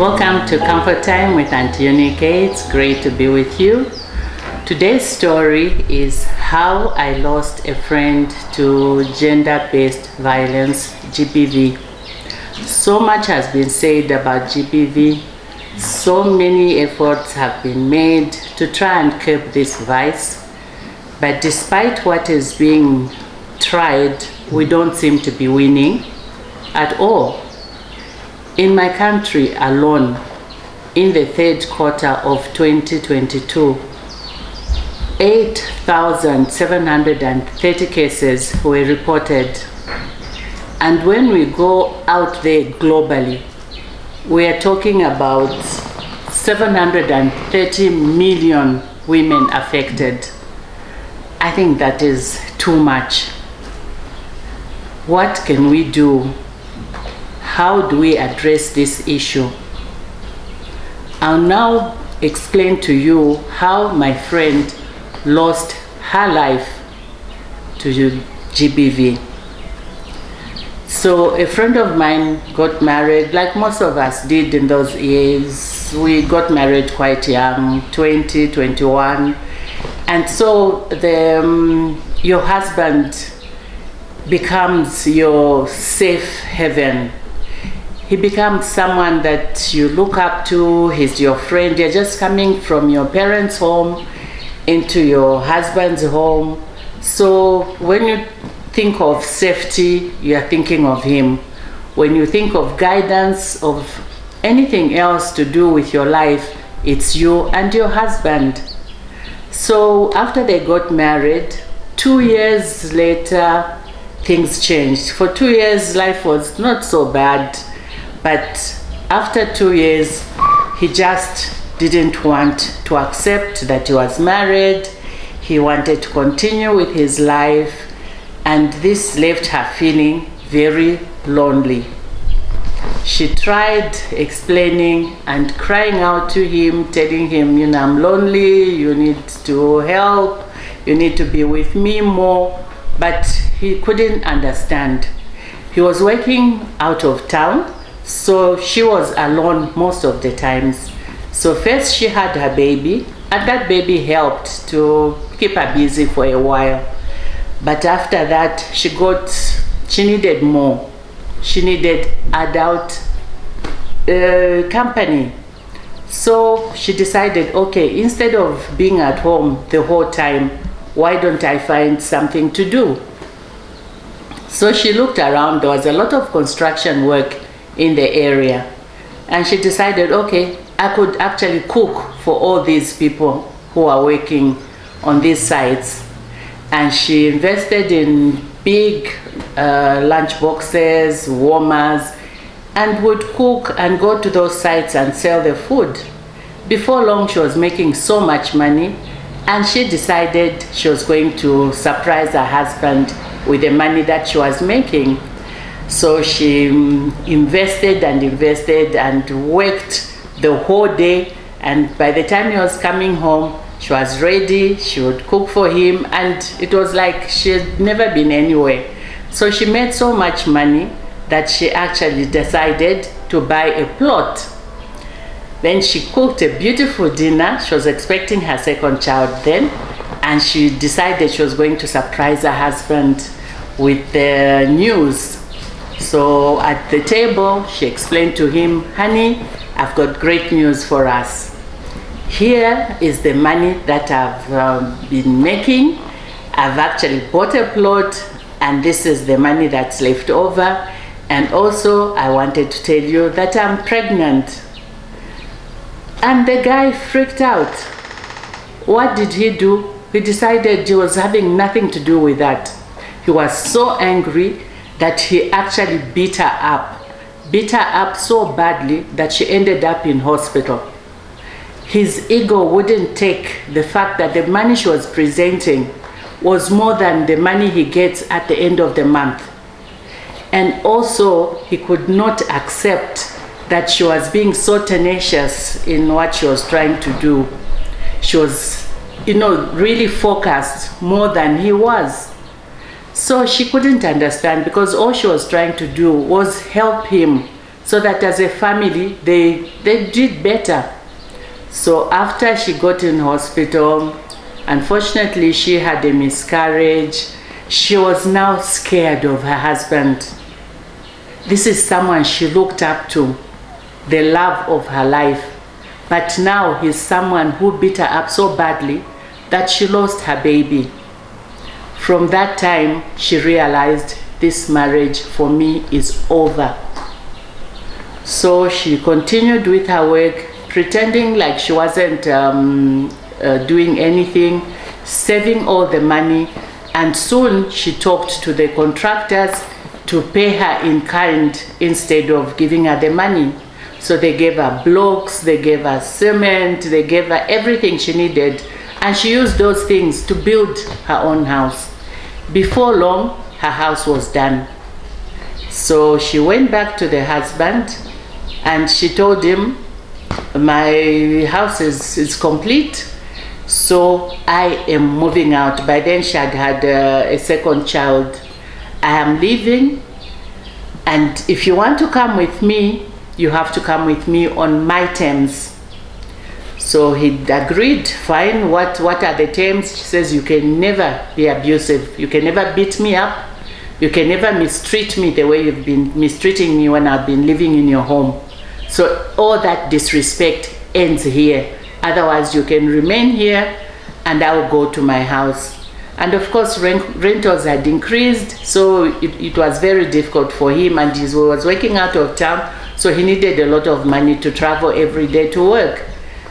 Welcome to Comfort Time with Aunty Yunike. It's great to be with you. Today's story is how I lost a friend to gender-based violence, GBV. So much has been said about GBV. So many efforts have been made to try and curb this vice. But despite what is being tried, we don't seem to be winning at all. In my country alone, in the third quarter of 2022, 8,730 cases were reported. And when we go out there globally, we are talking about 730 million women affected. I think that is too much. What can we do? How do we address this issue? I'll now explain to you how my friend lost her life to GBV. So a friend of mine got married, like most of us did in those years. We got married quite young, 20, 21. And so your husband becomes your safe haven. He becomes someone that you look up to. He's your friend. You're just coming from your parents' home into your husband's home. So when you think of safety, you are thinking of him. When you think of guidance, of anything else to do with your life, it's you and your husband. So after they got married, 2 years later, things changed. For 2 years, life was not so bad. But after 2 years, he just didn't want to accept that he was married. He wanted to continue with his life, and this left her feeling very lonely. She tried explaining and crying out to him, telling him, I'm lonely, you need to help, you need to be with me more, but he couldn't understand. He was working out of town, so she was alone most of the times. So first she had her baby, and that baby helped to keep her busy for a while. But after that, she needed more. She needed adult company. So she decided, okay, instead of being at home the whole time, why don't I find something to do? So she looked around. There was a lot of construction work in the area, and she decided, okay, I could actually cook for all these people who are working on these sites. And she invested in big lunch boxes, warmers, and would cook and go to those sites and sell the food. Before long, she was making so much money, and she decided she was going to surprise her husband with the money that she was making. So she invested and worked the whole day, and by the time he was coming home, she was ready. She would cook for him, and it was like she had never been anywhere. So she made so much money that she actually decided to buy a plot. Then she cooked a beautiful dinner. She was expecting her second child then, and she decided she was going to surprise her husband with the news. So at the table, she explained to him, honey, I've got great news for us. Here is the money that I've been making. I've actually bought a plot, and this is the money that's left over. And also, I wanted to tell you that I'm pregnant. And the guy freaked out. What did he do? He decided he was having nothing to do with that. He was so angry that he actually beat her up so badly that she ended up in hospital. His ego wouldn't take the fact that the money she was presenting was more than the money he gets at the end of the month. And also, he could not accept that she was being so tenacious in what she was trying to do. She was, really focused more than he was. So she couldn't understand, because all she was trying to do was help him so that as a family they did better. So after she got in hospital, unfortunately she had a miscarriage. She was now scared of her husband. This is someone she looked up to, the love of her life. But now he's someone who beat her up so badly that she lost her baby. From that time, she realized this marriage for me is over. So she continued with her work, pretending like she wasn't doing anything, saving all the money, and soon she talked to the contractors to pay her in kind instead of giving her the money. So they gave her blocks, they gave her cement, they gave her everything she needed, and she used those things to build her own house. Before long, her house was done. So she went back to the husband and she told him, my house is complete, so I am moving out. By then she had a second child. I am leaving, and if you want to come with me, you have to come with me on my terms. So he agreed, fine, what are the terms? She says, you can never be abusive. You can never beat me up. You can never mistreat me the way you've been mistreating me when I've been living in your home. So all that disrespect ends here. Otherwise, you can remain here and I will go to my house. And of course, rentals had increased, so it was very difficult for him, and he was working out of town, so he needed a lot of money to travel every day to work.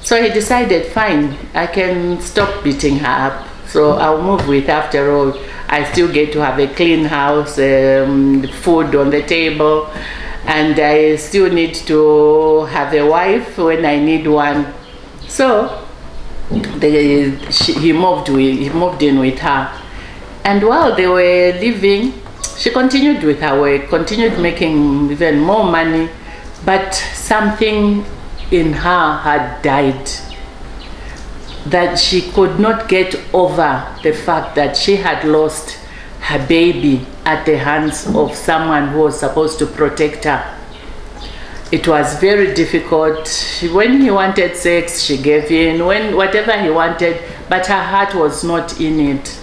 So he decided, fine, I can stop beating her up. So I'll move with, after all, I still get to have a clean house, food on the table, and I still need to have a wife when I need one. So he moved in with her. And while they were living, she continued with her work, continued making even more money, but something in her had died, that she could not get over the fact that she had lost her baby at the hands of someone who was supposed to protect her. It was very difficult. When he wanted sex, she gave in, when whatever he wanted, but her heart was not in it.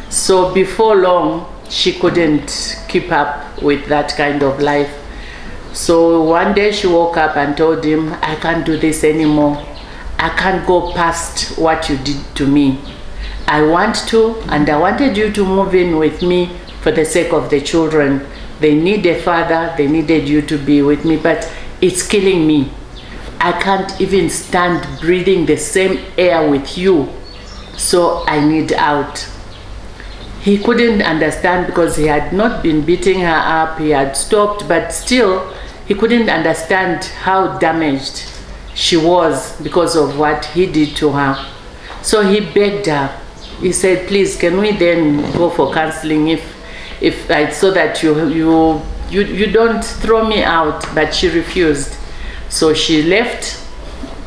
So before long, she couldn't keep up with that kind of life. So one day she woke up and told him, I can't do this anymore. I can't go past what you did to me. I want to, and I wanted you to move in with me for the sake of the children. They need a father, they needed you to be with me, but it's killing me. I can't even stand breathing the same air with you, so I need out. He couldn't understand because he had not been beating her up, he had stopped, but still he couldn't understand how damaged she was because of what he did to her. So he begged her. He said, please, can we then go for counseling so that you don't throw me out? But she refused. So she left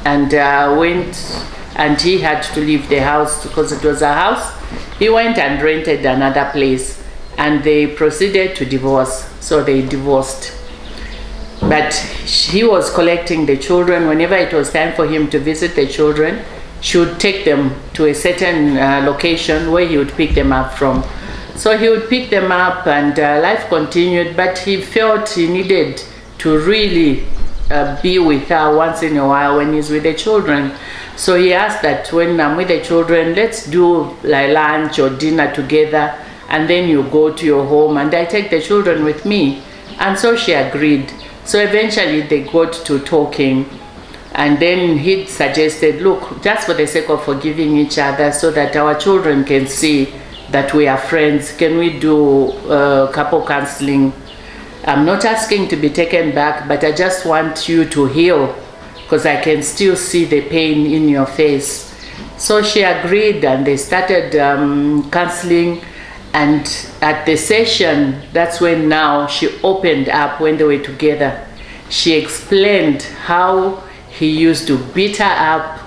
and went, and he had to leave the house because it was a house. He went and rented another place, and they proceeded to divorce. So they divorced. But he was collecting the children. Whenever it was time for him to visit the children, she would take them to a certain location where he would pick them up from. So he would pick them up, and life continued, but he felt he needed to really be with her once in a while when he's with the children. So he asked that when I'm with the children, let's do like lunch or dinner together, and then you go to your home and I take the children with me. And so she agreed. So eventually they got to talking, and then he suggested, look, just for the sake of forgiving each other so that our children can see that we are friends, can we do couple counseling? I'm not asking to be taken back, but I just want you to heal because I can still see the pain in your face. So she agreed, and they started counseling. And at the session, that's when now she opened up when they were together. She explained how he used to beat her up,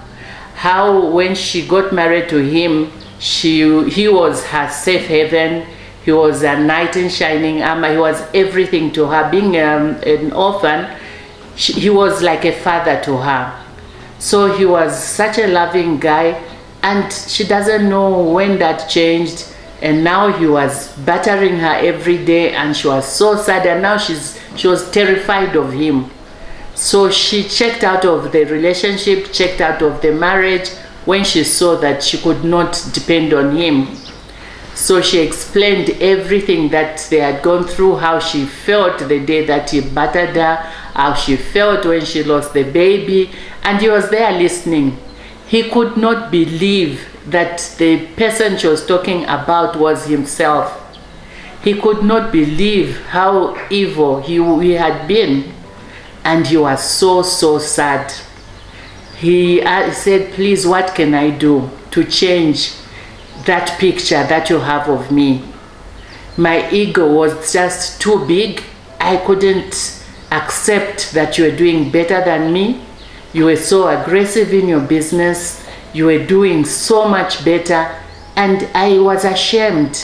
how when she got married to him, he was her safe haven. He was a knight in shining armor. He was everything to her. Being an orphan, he was like a father to her. So he was such a loving guy, and she doesn't know when that changed. And now he was battering her every day, and she was so sad, and now she was terrified of him. So she checked out of the relationship, checked out of the marriage when she saw that she could not depend on him. So she explained everything that they had gone through, how she felt the day that he battered her, how she felt when she lost the baby, and he was there listening. He could not believe that the person she was talking about was himself. He could not believe how evil he had been, and he was so sad. He said, please, what can I do to change that picture that you have of me? My ego was just too big. I couldn't accept that you were doing better than me. You were so aggressive in your business. You were doing so much better, and I was ashamed.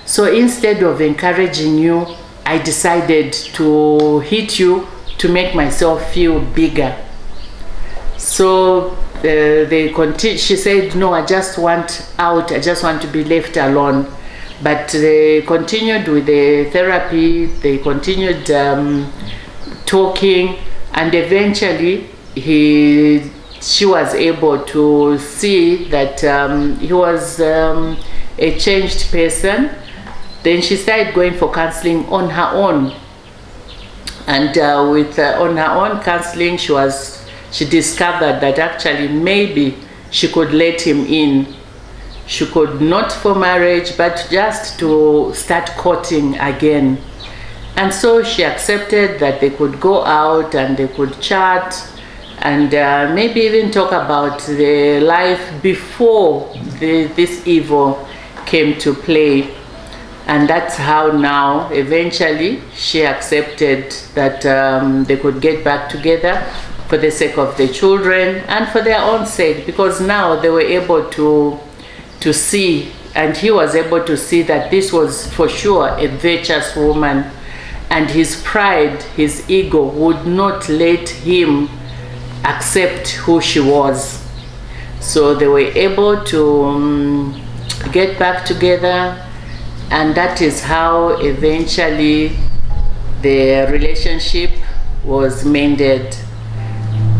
So instead of encouraging you, I decided to hit you to make myself feel bigger. So she said, no, I just want out. I just want to be left alone. But they continued with the therapy. They continued talking, and eventually she was able to see that he was a changed person. Then she started going for counseling on her own, and on her own counseling, she discovered that actually maybe she could let him in. She could, not for marriage, but just to start courting again. And so she accepted that they could go out and they could chat, and maybe even talk about the life before this evil came to play. And that's how now, eventually, she accepted that they could get back together for the sake of the children and for their own sake, because now they were able to see, and he was able to see that this was for sure a virtuous woman, and his pride, his ego would not let him accept who she was. So they were able to get back together, and that is how eventually the relationship was mended.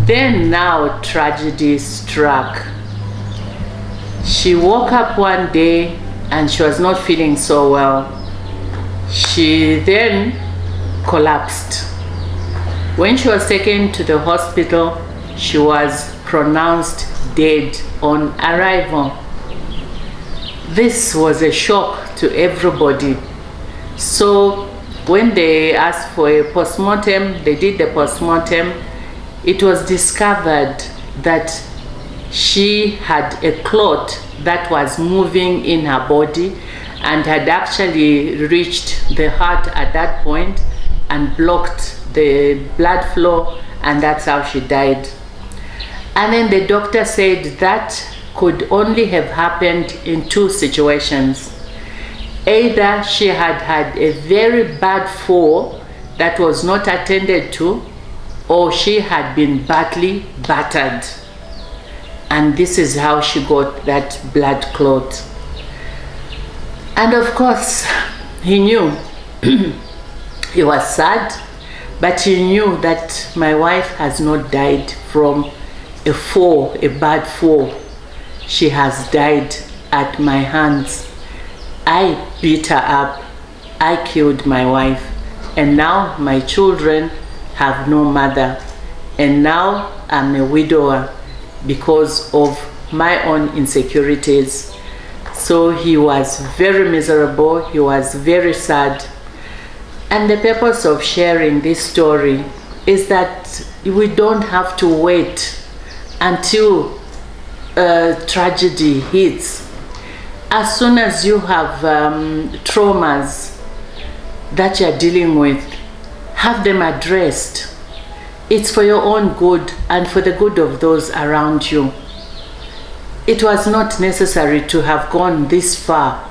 Then now tragedy struck. She woke up one day and she was not feeling so well. She then collapsed. When she was taken to the hospital, she was pronounced dead on arrival. This was a shock to everybody. So when they asked for a postmortem, they did the postmortem. It was discovered that she had a clot that was moving in her body and had actually reached the heart at that point and blocked the blood flow, and that's how she died. And then the doctor said that could only have happened in two situations. Either she had had a very bad fall that was not attended to, or she had been badly battered. And this is how she got that blood clot. And of course, he knew. He was sad, but he knew that my wife has not died from a fall, a bad fall. She has died at my hands. I beat her up. I killed my wife. And now my children have no mother, and now I'm a widower because of my own insecurities. So he was very miserable, he was very sad. And the purpose of sharing this story is that we don't have to wait until tragedy hits. As soon as you have traumas that you're dealing with, have them addressed. It's for your own good and for the good of those around you. It was not necessary to have gone this far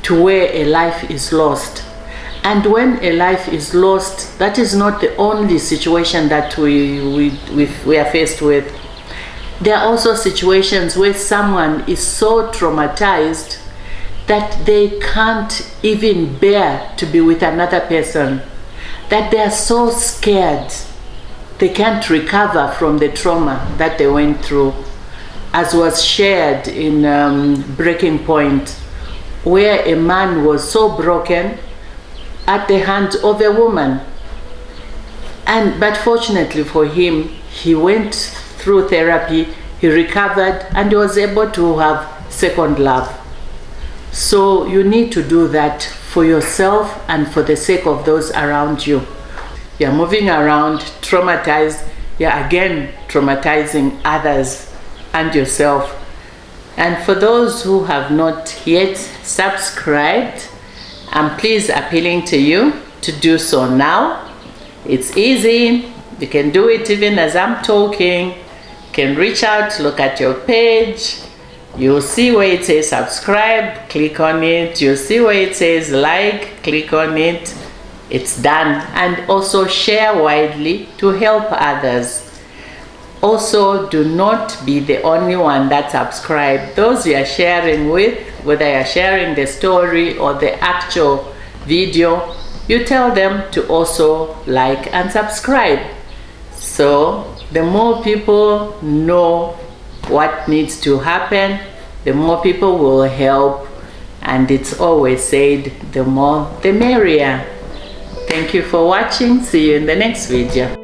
to where a life is lost. And when a life is lost, that is not the only situation that we are faced with. There are also situations where someone is so traumatized that they can't even bear to be with another person, that they are so scared they can't recover from the trauma that they went through, as was shared in Breaking Point, where a man was so broken at the hands of a woman. But fortunately for him, he went through therapy, he recovered, and he was able to have second love. So you need to do that for yourself and for the sake of those around you. You're moving around traumatized, you're again traumatizing others and yourself. And for those who have not yet subscribed, I'm please appealing to you to do so now. It's easy. You can do it even as I'm talking. You can reach out, look at your page. You'll see where it says subscribe, click on it. You'll see where it says like, click on it. It's done. And also share widely to help others. Also, do not be the only one that subscribed. Those you are sharing with, whether you're sharing the story or the actual video, you tell them to also like and subscribe. So the more people know what needs to happen, the more people will help. And it's always said, the more the merrier. Thank you for watching. See you in the next video.